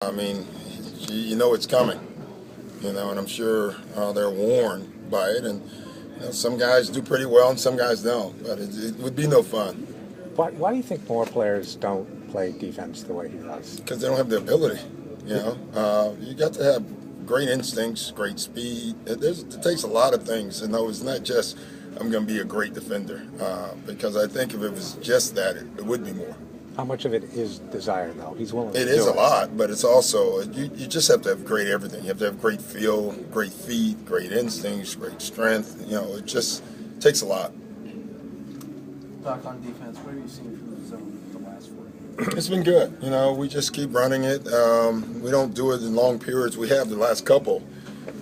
I mean, you know it's coming, and I'm sure they're warned by it. And some guys do pretty well and some guys don't, but it would be no fun Why do you think more players don't play defense the way he does? because they don't have the ability. You got to have great instincts, great speed. It takes a lot of things, and it's not just I'm going to be a great defender, because I think if it was just that, it would be more. How much of it is desire, though? He's willing to It do is it. a lot, but it's also you just have to have great everything. You have to have great feel, great feet, great instincts, great strength. It just takes a lot. Doc, on defense, what have you seen from the zone the last 4 years? It's been good. We just keep running it. We don't do it in long periods. We have the last couple,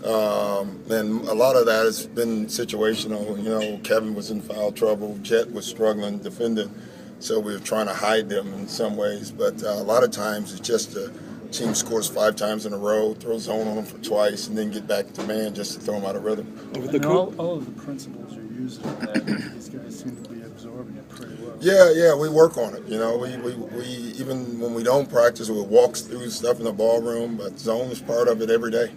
and a lot of that has been situational. Kevin was in foul trouble. Jet was struggling defending. So we were trying to hide them in some ways, but a lot of times it's just the team scores 5 times in a row, throw zone on them for twice, and then get back to man just to throw them out of rhythm. All of the principles you're using, that these guys seem to be absorbing it pretty well. Yeah, we work on it. We even when we don't practice, we'll walk through stuff in the ballroom, but zone is part of it every day.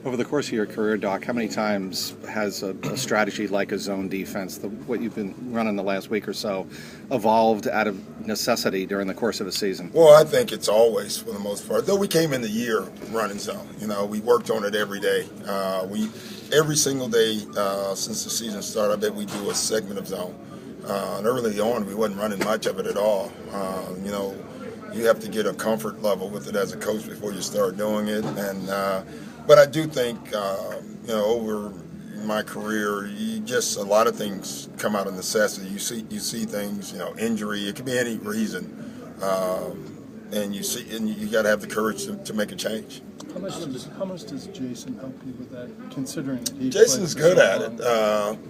Over the course of your career, Doc, how many times has a strategy like a zone defense, what you've been running the last week or so, evolved out of necessity during the course of a season? Well, I think it's always, for the most part, though we came in the year running zone. We worked on it every day. Every single day since the season started, I bet we do a segment of zone. And early on, we wasn't running much of it at all. You have to get a comfort level with it as a coach before you start doing it. But I do think, over my career, a lot of things come out of necessity. You see things, injury. It could be any reason, and you got to have the courage to make a change. How much does Jason help you with that? Considering that he Jason's good at it,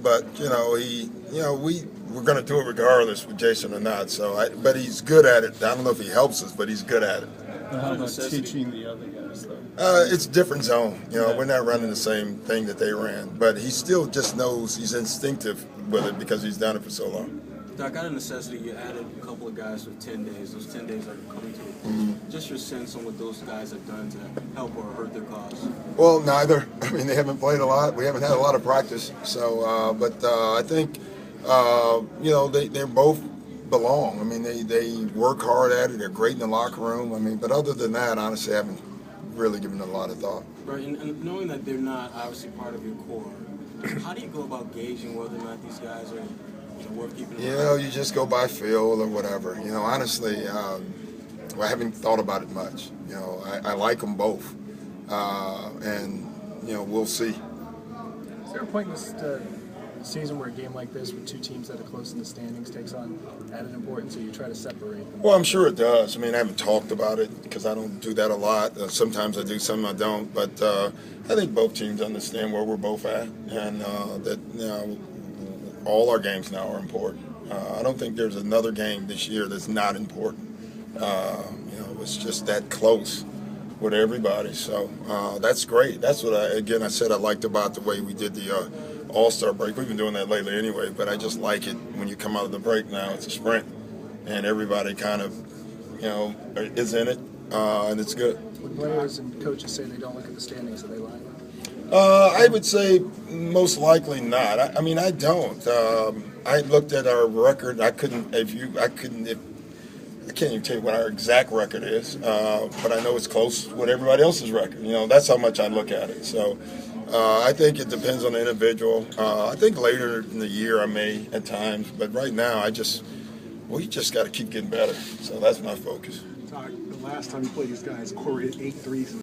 but we're going to do it regardless with Jason or not. But he's good at it. I don't know if he helps us, but he's good at it. How about teaching the other guys, though? It's a different zone. We're not running the same thing that they ran, but he still just knows. He's instinctive with it because he's done it for so long. Doc, out of necessity, you added a couple of guys for 10 days. Those 10 days are coming to a close. Just your sense on what those guys have done to help or hurt their cause? Well, neither. I mean, they haven't played a lot. We haven't had a lot of practice. So, but I think, they both belong. I mean, they work hard at it. They're great in the locker room. I mean, but other than that, honestly, I haven't really given it a lot of thought. Right, and knowing that they're not obviously part of your core, how do you go about gauging whether or not these guys are worth keeping around? You just go by feel or whatever. Honestly, I haven't thought about it much. I like them both, and we'll see. Is there a point in this season where a game like this with 2 teams that are close in the standings takes on added importance, or you try to separate them? Well, I'm sure it does. I mean, I haven't talked about it because I don't do that a lot. Sometimes I do, some I don't. But I think both teams understand where we're both at, and that all our games now are important. I don't think there's another game this year that's not important. It's just that close with everybody. So that's great. That's what I said I liked about the way we did the All-Star break. We've been doing that lately anyway, but I just like it when you come out of the break now. It's a sprint, and everybody kind of, is in it, and it's good. When players and coaches say they don't look at the standings, are they lying? I would say most likely not. I mean, I don't. I looked at our record. I can't even tell you what our exact record is, but I know it's close with everybody else's record. That's how much I look at it. So I think it depends on the individual. I think later in the year I may at times, but right now we just got to keep getting better. So that's my focus. The last time you played these guys, Corey hit 8 threes.